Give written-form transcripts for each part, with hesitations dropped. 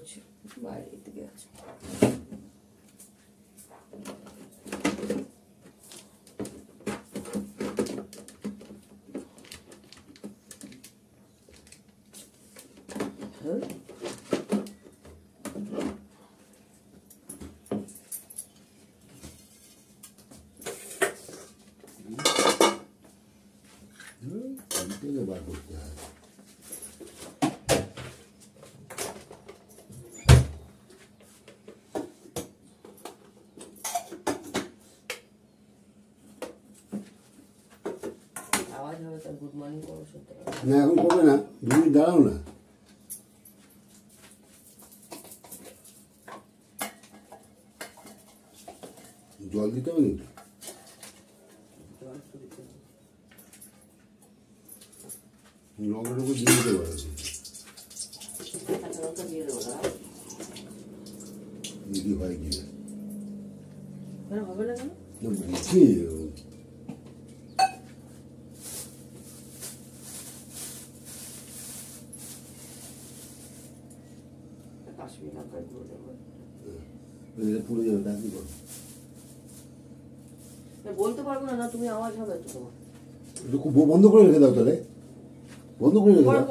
করছে, বাইরে দিকে আছে। গুড মর্নিং করো না, এখন করবে না, 2 মিনিট দাঁড়াও না। জল দিতে হবে নাকি? লঙ্কাটা দিয়ে দিতে পারো, দিদি ভাই গিয়ে হবে না কেন? বলতে পারবো না, তুমি আওয়াজ হবে তো তোমার। বন্ধ করে রেখে দাও তাহলে, বন্ধ করে রেখে দাও।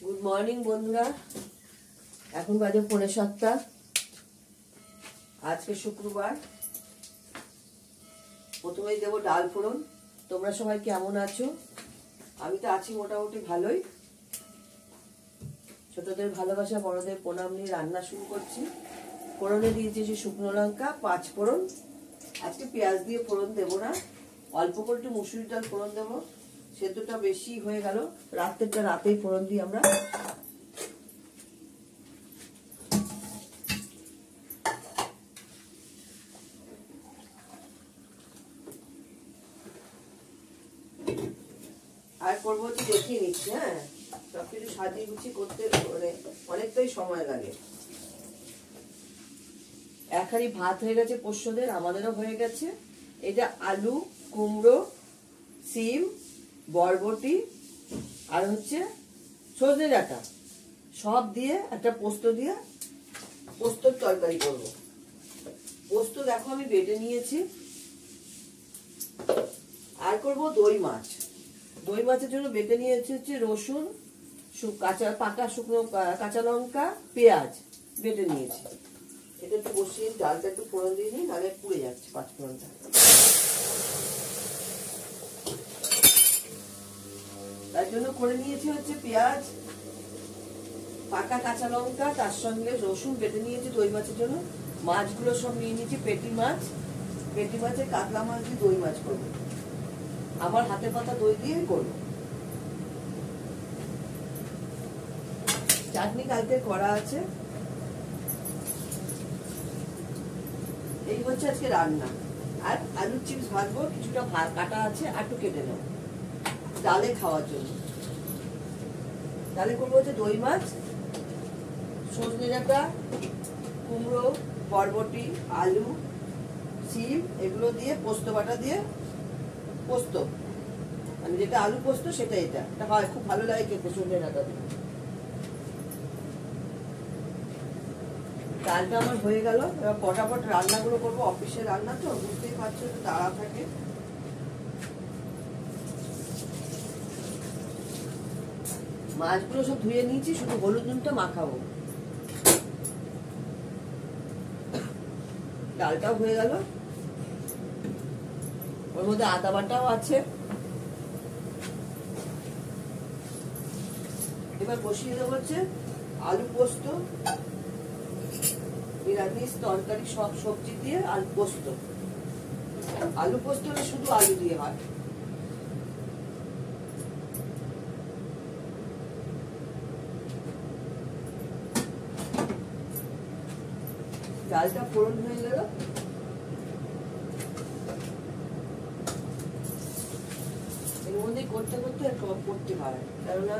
গুড মর্নিং বন্ধুরা, এখন বাজে 6:45। আজকে শুক্রবার। প্রথমেই দেবো ডাল ফোড়ন। তোমরা সবাই কেমন আছো? আমি তো আছি মোটামুটি ভালোই। ছোটদের ভালোবাসা, বড়দের প্রণাম নিয়ে রান্না শুরু করছি। ফোড়নে দিয়েছি শুকনো লঙ্কা, 5 ফোড়ন। আজকে পেঁয়াজ দিয়ে ফোড়ন দেবো না, অল্প করে একটু মুসুরির ডাল ফোড়ন দেবো। সেদ্ধটা বেশি হয়ে গেল, রাত্রেরটা রাতেই ফোড়ন দিই আমরা। আর করবো হচ্ছে দেখিয়ে নিচ্ছি। হ্যাঁ, সবকিছু সাজিয়ে গুছিয়ে করতে অনেকটাই সময় লাগে। এক হাঁড়ি ভাত হয়ে গেছে পোষ্যদের, আমাদেরও হয়ে গেছে। এটা আলু, কুমড়ো, সিম, বরবটি আর হচ্ছে সজনে ডাঁটা সব দিয়ে একটা পোস্ত দিয়ে পোস্তর তরকারি করবো। পোস্ত দেখো আমি বেটে নিয়েছি। আর করবো দই মাছ। দই মাছের জন্য বেটে নিয়েছি হচ্ছে রসুন, পাকা শুকনো কাঁচা লঙ্কা, পেঁয়াজ বেটে নিয়েছি। এটা একটু বসিয়ে ডালটা একটু ফোড়ন দিয়ে নিই, নাহলে পুড়ে যাচ্ছে 5 ফোড়নটা। তার জন্য করে নিয়েছি হচ্ছে পেঁয়াজ, পাকা কাঁচা লঙ্কা, তার সঙ্গে রসুন বেটে নিয়েছি দই মাছের জন্য। মাছগুলো সব নিয়ে নিয়েছি পেটি মাছ। পেটি মাছে কাতলা মাছ দিয়ে দই মাছ করবো। আমার হাতে পাতা দই দিয়ে করবো। চাটনি কালকে করা আছে। এই হচ্ছে আজকে রান্না। আর আলুর চিপস ভাজবো, কিছুটা কাটা আছে, আর একটু কেটে নেবো ডালে খাওয়ার জন্য। ডালে করবো হচ্ছে দই মাছ, সজনে ডাঁটা, কুমড়ো, বরবটি, আলু, সিম এগুলো দিয়ে পোস্ত বাটা দিয়ে পোস্ত, মানে যেটা আলু পোস্ত সেটা এটা হয়, খুব ভালো লাগে খেতে সজনে ডাঁটা দিয়ে। ডালটা আমার হয়ে গেল। এবার ফটাফট রান্নাগুলো করবো, অফিসের রান্না তো বুঝতেই পারছো, একটু তাড়া থাকে। মাছগুলো সব ধুয়ে নিয়েছি, শুধু হলুদ নুনটা মাখাবো। ডালটাও হয়ে গেল, ওর মধ্যে আদা বাটাও আছে। এবার বসিয়ে দেবো হচ্ছে আলু পোস্ত। নিরামিষ তরকারি সব সবজি দিয়ে আলু পোস্ত। আলু পোস্ত হলে শুধু আলু দিয়ে হয়। ডালটা ফোড়ন হয়ে গেল, এর মধ্যে করতে করতে করতে পারে, কেননা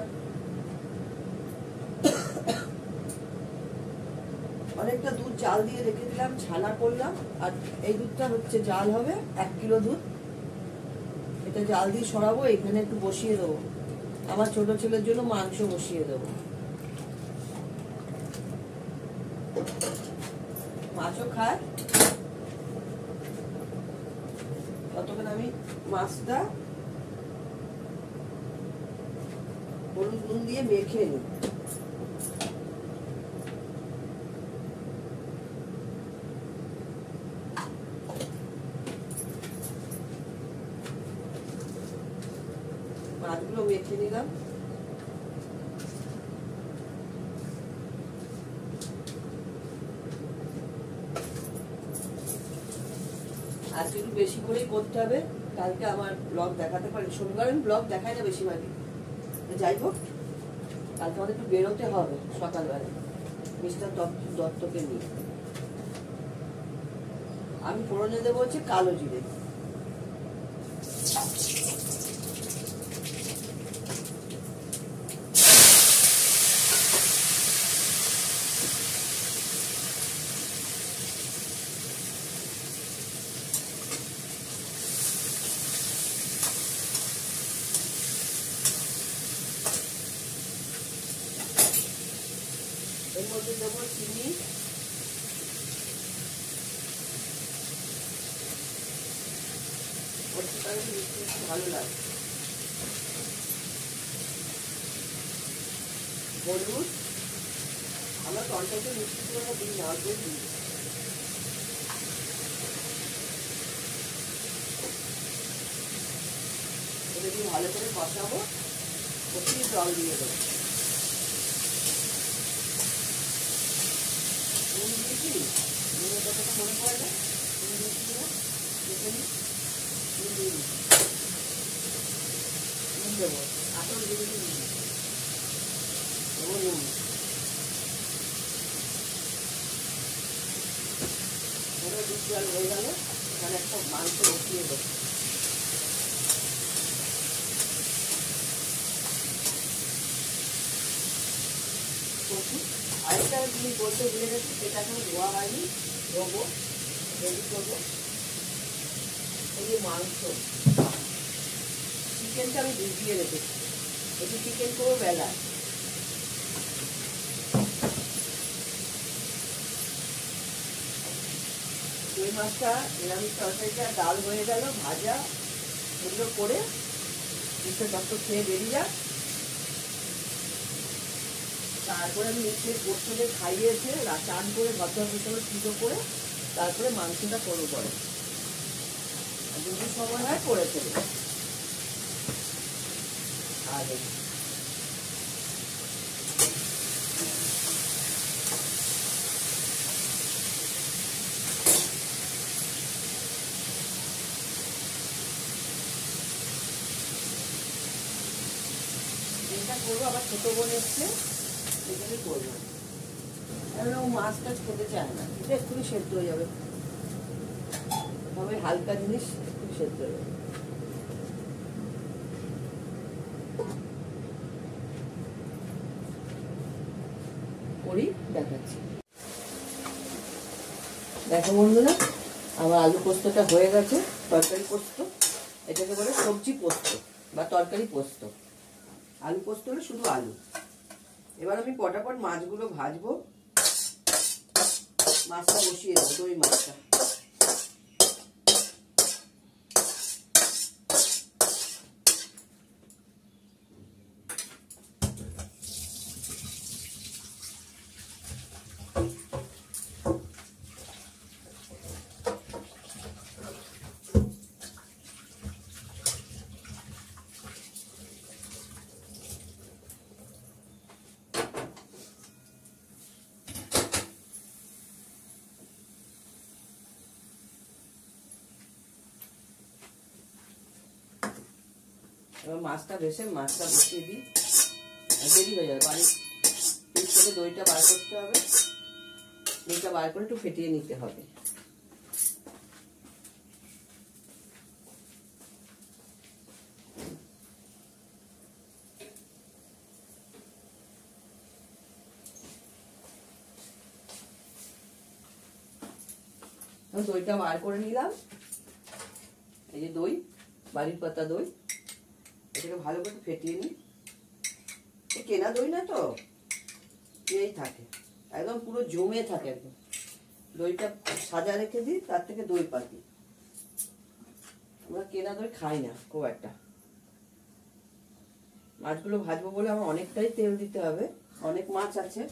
অনেকটা দুধ জাল দিয়ে রেখে দিলাম, ছানা করলাম। আর এই দুধটা হচ্ছে জাল হবে 1 কিলো দুধ, এটা জাল দিয়ে সরাবো। এখানে একটু বসিয়ে দেবো, আমার ছোট ছেলের জন্য মাংস বসিয়ে দেবো। মাছও খায়, ততক্ষণ আমি মাছটা হলুদ নুন দিয়ে মেখে নিই। মাছগুলো মেখে নিলাম। আজকে একটু বেশি করেই করতে হবে, কালকে আমার ব্লগ দেখাতে পারি। শনিবার আমি ব্লগ দেখাই না বেশিরভাগই। যাই হোক, কালকে আমাদের একটু বেরোতে হবে সকালবেলা মিস্টার দত্তকে নিয়ে। আমি ফোড়নে দেবো হচ্ছে কালো জিরে, এর মধ্যে দেবো চিনি, মিষ্টি ভালো লাগে, হলুদ। আমরা তরকারিতে মিষ্টি করে দিই না, অল্প দিই। এটা দিয়ে ভালো করে কষাবো, কষিয়ে জল দিয়ে দেবো। নুন দিয়েছি, নুনের কথাটা মনে পড়ে না, নুন দিয়েছি না, দেখে নিই। নুন দিয়ে নুন দেবো, আসল দিয়ে নুন দেবো, নুন। দুধ জল হয়ে গেল, এখানে একটা মাংস বসিয়ে দেবো। আরেকটা তুমি বলতে ভুলে গেছি, সেটা এখন ধোয়া হয়নি, ধোবো, রেডি করবো। এই যে মাংস, চিকেনটা আমি ভিজিয়ে রেখেছি, একটু চিকেন করবো বেলায়। এই মাছটা নিরামিষ তরকারিটা ডাল হয়ে গেল, ভাজা এগুলো করে মিস্টার দত্ত খেয়ে বেরিয়ে যাক। তারপরে আমি নিচে পোস্তদের খাইয়েছে, চান করে ভদ্র হিসেবে পুজো করে তারপরে মাংসটা করবো পরে, যদি সময় হয় করে ফেলবো। আর এটা করবো, আবার ছোট বোন এসছে, এখানে করবো। ও মাছ টাছ খেতে চায় না, এটা এক্ষুনি সেদ্ধ হয়ে যাবে, তবে হালকা জিনিস এক্ষুনি সেদ্ধ হয়ে যাবে। করি, দেখাচ্ছি। দেখো বন্ধুরা, আমার আলু পোস্তটা হয়ে গেছে, তরকারি পোস্ত। এটাকে বলে সবজি পোস্ত বা তরকারি পোস্ত। আলু পোস্ত হলে শুধু আলু। এবার আমি পটাপট মাছগুলো ভাজবো, মাছটা বসিয়ে দেবো, দই মাছটা। এবার মাছটা ভেসে মাছটা বসিয়ে দিই, দেরি হয়ে যাবে। বাড়ি পিস করে দইটা বার করতে হবে, দইটা বার করে একটু ফেটিয়ে নিতে হবে। দইটা বার করে নিলাম, এই যে দই, বাড়ির পাতা দই, এটাকে ভালো করে ফেটিয়ে নিই। কেনা দই না তো, এই থাকে একদম পুরো জমে থাকে একদম। দইটা সাজা রেখে দিই, তার থেকে দই পাতি। আমরা কেনা দই খাই না খুব একটা। মাছগুলো ভাজবো বলে আমার অনেকটাই তেল দিতে হবে, অনেক মাছ আছে।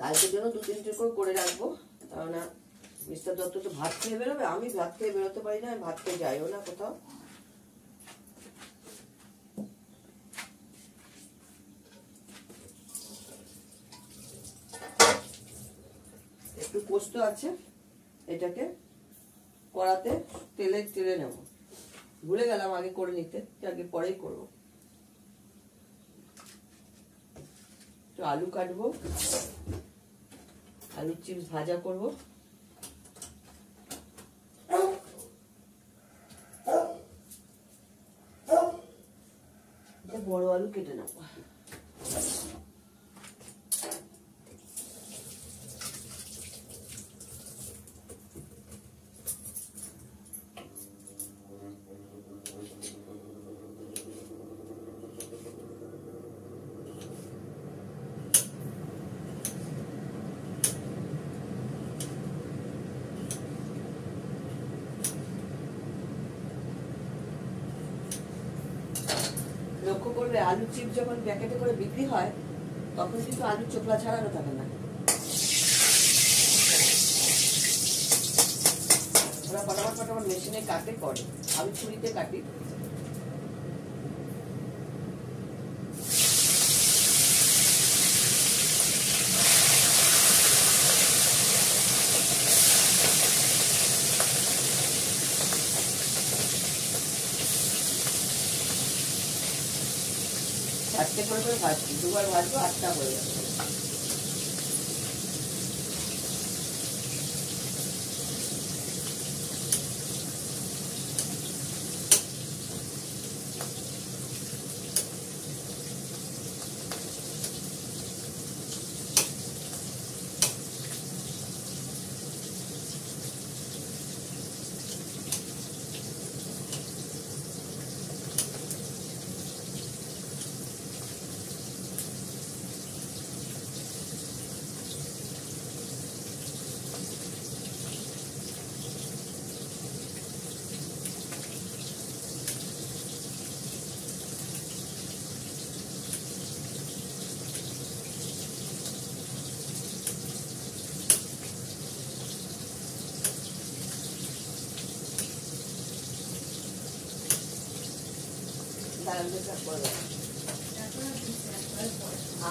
কালকের জন্য 2-3 করে রাখবো, কেননা মিস্টার দত্ত তো ভাত খেয়ে বেরোবে, আমি ভাত খেয়ে বেরোতে পারি না, ভাত খেয়ে যাইও না কোথাও। একটু পোস্ত আছে, এটাকে কড়াতে তেলে নেব। ভুলে গেলাম আগে করে নিতে, আগে পরেই করবো। তো আলু কাটবো, আলুর চিপস ভাজা করবো। বড় আলু কেটে নেবো। লক্ষ্য করবে আলু চিপস যখন প্যাকেটে করে বিক্রি হয় তখন কিন্তু আলুর চোখলা ছাড়ানো থাকে না, ওরা ফটাফট মেশিনে কাটে করে, আমি ছুরিতে কাটি। চারটে করে ভাজছি, দুবার ভাজবো, 8টা হয়ে যাবে।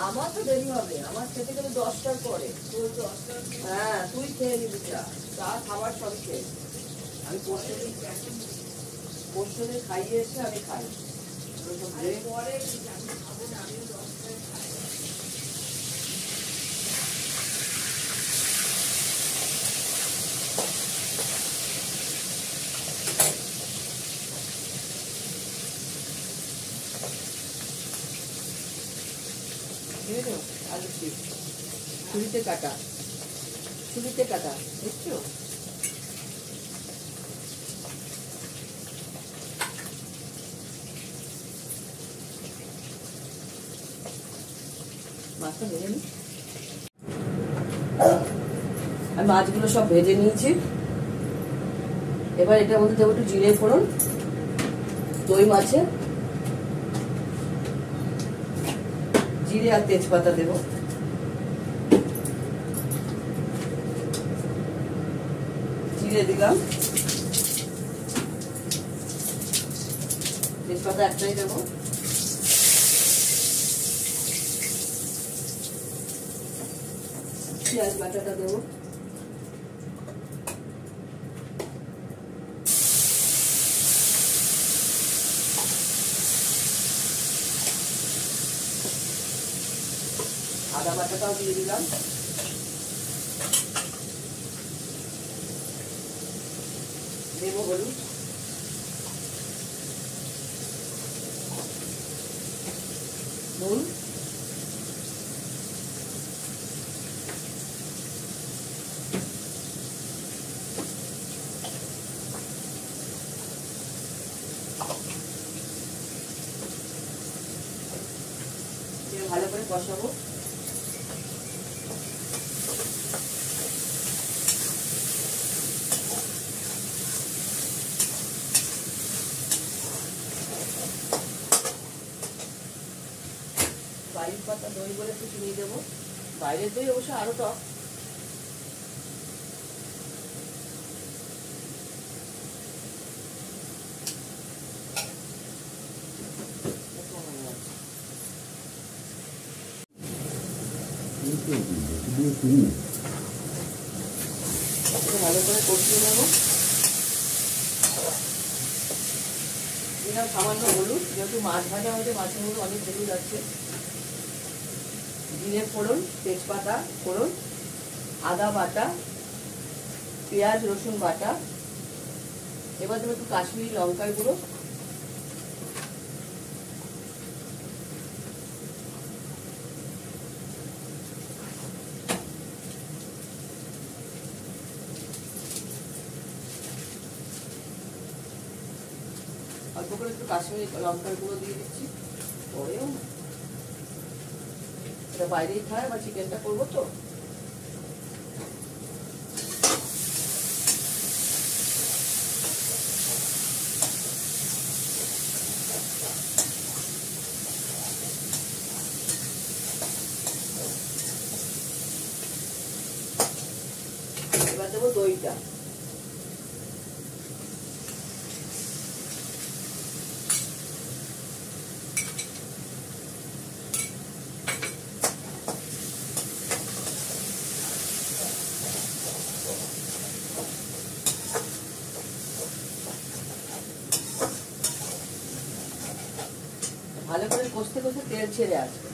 আমার তো দেরি হবে, আমার খেতে গেলে 10টার পরে। হ্যাঁ, তুই খেয়ে নিবি, চা খাবার সবই খেয়ে। আমি পোস্টে খাইয়ে এসে আমি খাই। আলু চিপস ছুরিতে কাটা, দেখছো? মাছটা ভেজে নি, আমি মাছগুলো সব ভেজে নিয়েছি। এবার এটার মধ্যে দেবো একটু জিরে ফোড়ন, দই মাছে জিরে আর তেজপাতা দেবো। জিরে দিলাম, তেজপাতা একটাই দেবো। পেঁয়াজ বাটাটা দেবো, আদা বাটাটাও দিয়ে দিলাম। দেবো হলুদ, নুন, ভালো করে কষাবো। বাইরের পাতা দই বলে একটু চিনি দেবো। বাইরের দই অবশ্য আরো টক। ভালো করে কষিয়ে নেব। দিলাম সামান্য হলুদ, যেহেতু মাছ ভাজা হয়েছে মাছের মধ্যে অনেক হলুদ আছে। জিরে ফোড়ন, তেজপাতা ফোড়ন, আদা বাটা, পেঁয়াজ রসুন বাটা। এবার দেবো একটু কাশ্মীরি লঙ্কার গুঁড়ো, অল্প করে একটু কাশ্মীরি লঙ্কার গুঁড়ো দিয়ে দিচ্ছি। পরেও এটা বাইরেই খায়, বা চিকেনটা করবো তো। এবার দেবো দইটা। ভালো করে কষতে কষতে তেল ছেড়ে আসবে।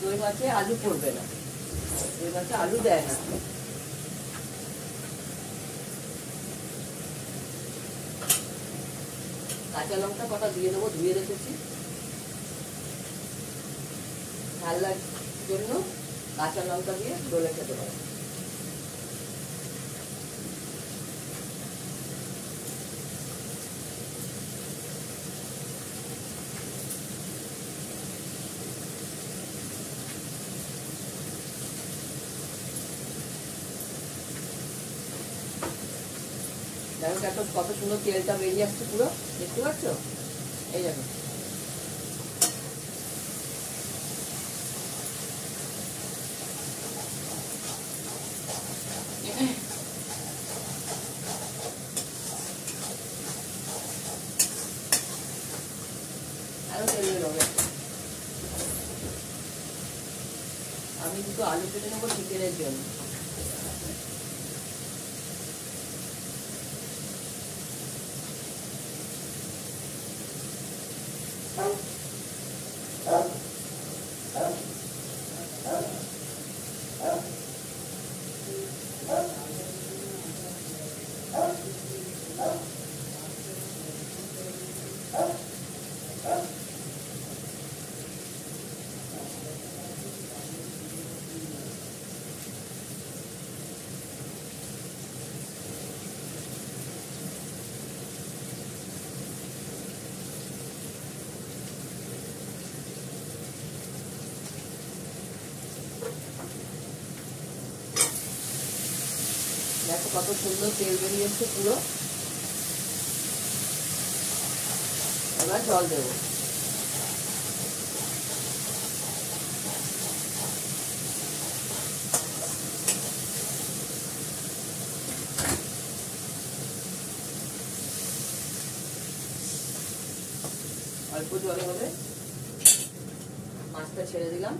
দই মাছে আলু পড়বে না, দই মাছে আলু দেয় না। কাঁচা লঙ্কা কটা দিয়ে দেবো, ধুয়ে রেখেছি। ঝাল লাগার জন্য কাঁচা লঙ্কা দিয়ে ডলে খেতে পারো। দেখো কত সুন্দর তেলটা বেরিয়ে আসছে পুরো, দেখতে পাচ্ছ? এই দেখো, আরো তেল বেরোবে। আমি কিন্তু আলু কেটে নেবো চিকেনের জন্য। দেখো কত সুন্দর তেল বেরিয়েছে পুরো। এবার জল দেবো। অল্প জল হবে, মাছটা ছেড়ে দিলাম।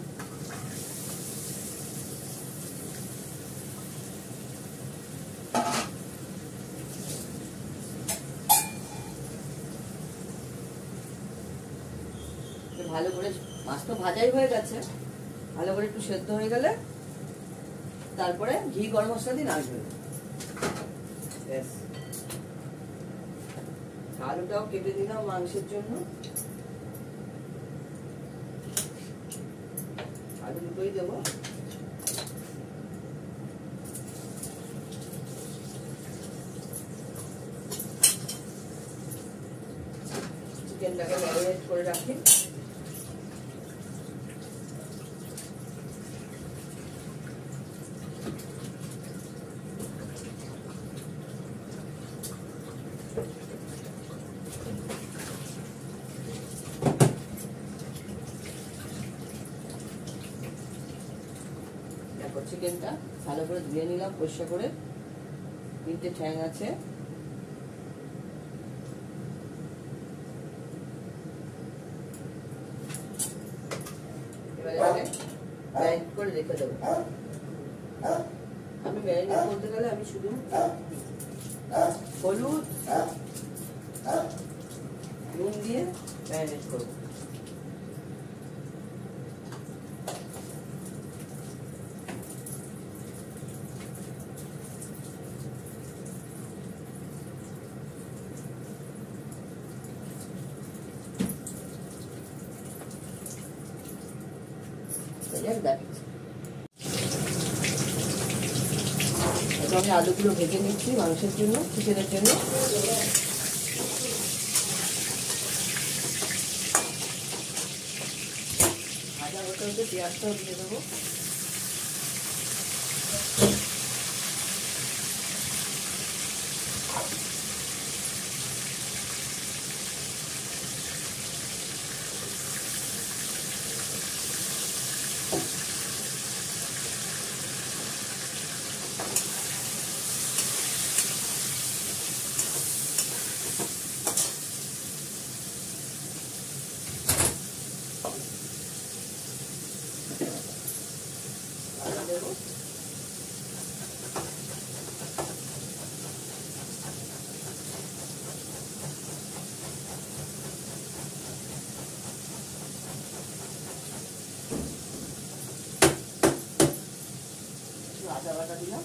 ভালো করে, মাছ তো ভাজাই হয়ে গেছে, ভালো করে একটু সেদ্ধ হয়ে গেলে তারপরে ঘি গরম মশলা দিয়ে নাড়বে। ব্যাস, আলুটাও কেটে দিলাম মাংসের জন্য। আলু দুটোই দেবো। চিকেনটাকে ম্যারিনেট করে রাখি। চিকেনটা ভালো করে ধুয়ে নিলাম পরিষ্কার করে, 3টে ঠ্যাং আছে। এবারে ম্যারিনেট করে রেখে দেবো। আমি ম্যারিনেট করতে গেলে আমি শুধু হলুদ নুন দিয়ে ম্যারিনেট করবো। আমি আলুগুলো ভেজে নিচ্ছি মাংসের জন্য, চিকেনের জন্য। ভাজা হতে হতে পেঁয়াজটাও দিয়ে দেবো। আদা বাটা দিলাম।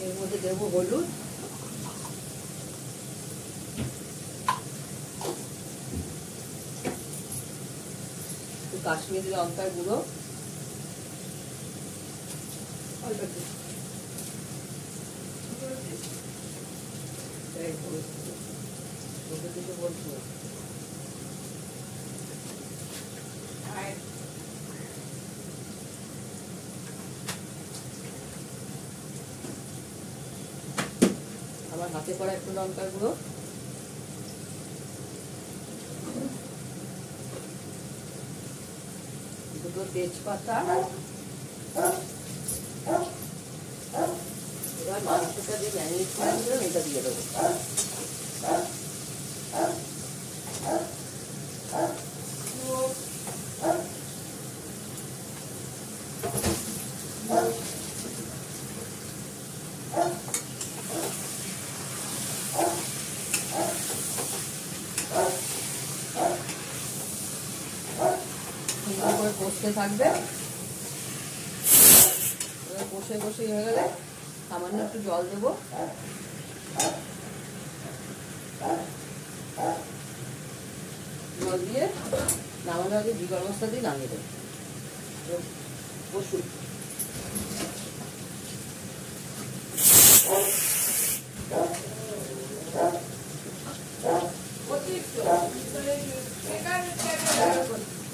এর মধ্যে দেবো হলুদ, কাশ্মীরি লঙ্কার গুঁড়ো, বলছো আমার হাতে করা একটু লঙ্কার গুঁড়ো, দুটো তেজপাতা। এবার মাংসটা যে ম্যারিনেট করে দিলাম এটা দিয়ে দেবো। কষতে থাকবে, কষে কষে হয়ে গেলে সামান্য একটু জল দেবো। জল দিয়ে নামানোর আগে ঘি গরম মশলা দিয়ে নামিয়ে দেবো। কষুন।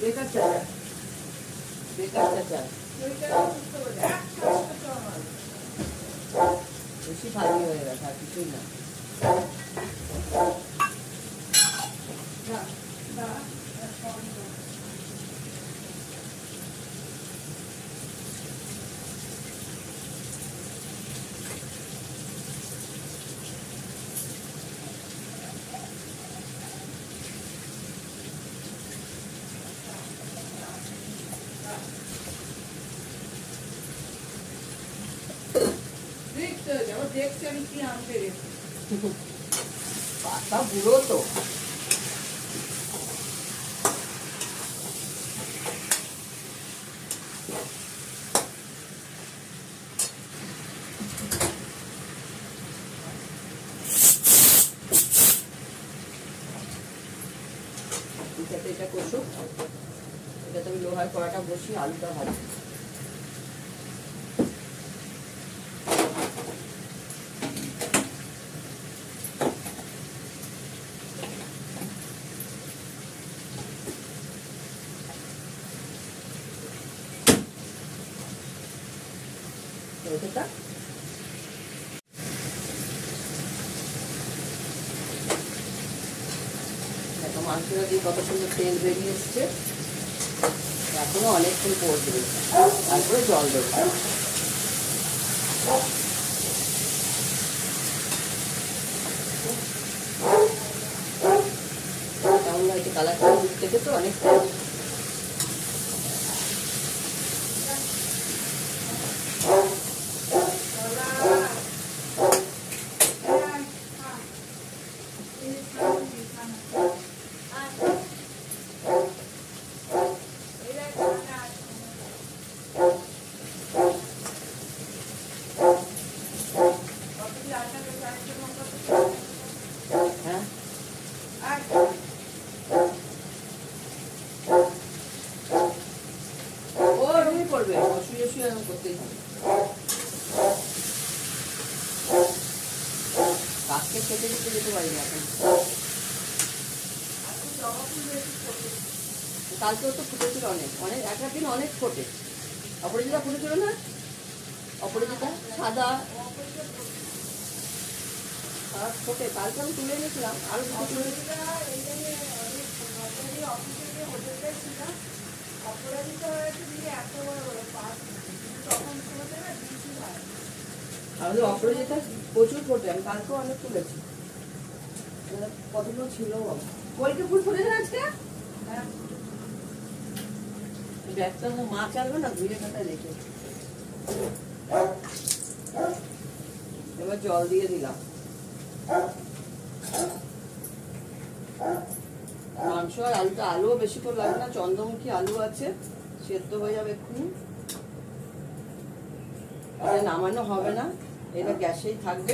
বেকার চা, বেকার চা বেশি ভারী হয়ে গেছে, আর কিছুই না। দেখছি আমি কি আনতে গেছি। পাতা বুড়ো তো। এটা কষুক, এটা তুমি লোহার কড়াটা বসি, আলুটা ভাজি। মাংসটা দিয়ে কত সুন্দর তেল বেরিয়ে এসছে, এখনো অনেকক্ষণ পড়বে, তারপরে জল দেবো। কেমন হয়েছে কালারটা? দুধ থেকে তো অনেকটা কাজকে খেতে খেতে যেতে পারি না এখন। কালকেও তো ফুটেছিল অনেক অনেক, একটা দিন অনেক ফোটে। অপরাজিতা ফুটেছিল না? অপরাজিতা সাদা ফোটে, কালকে আমি তুলে এনেছিলাম আরো দুটো তুলে। আমাদের অপরাজিতা প্রচুর ফোটে, আমি কালকেও অনেক তুলেছি, কতগুলো ছিল। কলকে ফুল ফুটেছে আজকে? ব্যাগটা মাছ আনবে না, ধুয়ে কাটায় রেখে এবার জল দিয়ে দিলাম। মাংস আর আলুটা, আলুও বেশি করে লাগে না, চন্দ্রমুখী আলু আছে, সেদ্ধ হয়ে যাবে এক্ষুনি। নামানো হবে না, এটা গ্যাসেই থাকবে।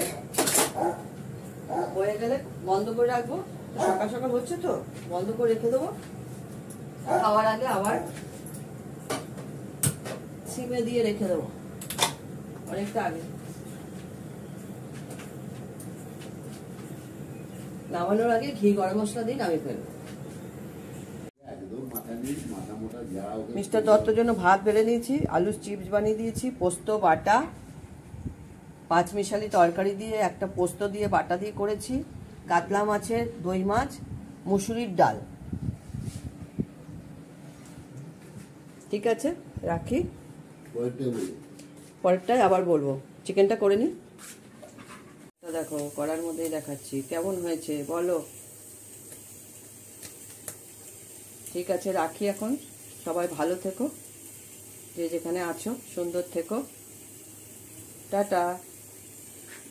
হয়ে গেলে বন্ধ করে রাখবো, সকাল সকাল হচ্ছে তো বন্ধ করে রেখে দেবো। খাওয়ার আগে আবার সিমে দিয়ে রেখে দেবো অনেকটা আগে। নামানোর আগে ঘি গরম মশলা দিয়ে নামিয়ে ফেলবো। মিস্টার দত্তর জন্য ভাত বেড়ে নিয়েছি, আলুর চিপস বানিয়ে দিয়েছি, পোস্ত বাটা, পাঁচমিশালি তরকারি দিয়ে একটা পোস্ত দিয়ে বাটা দিয়ে করেছি, কাতলা মাছের দই মাছ, মুসুরির ডাল। ঠিক আছে, রাখি, পরেরটাই আবার বলবো। চিকেনটা করে নি, দেখো কড়ার মধ্যেই দেখাচ্ছি কেমন হয়েছে বলো। ঠিক আছে, রাখি এখন। সবাই ভালো থেকো, যে যেখানে আছো সুন্দর থেকো, টাটা।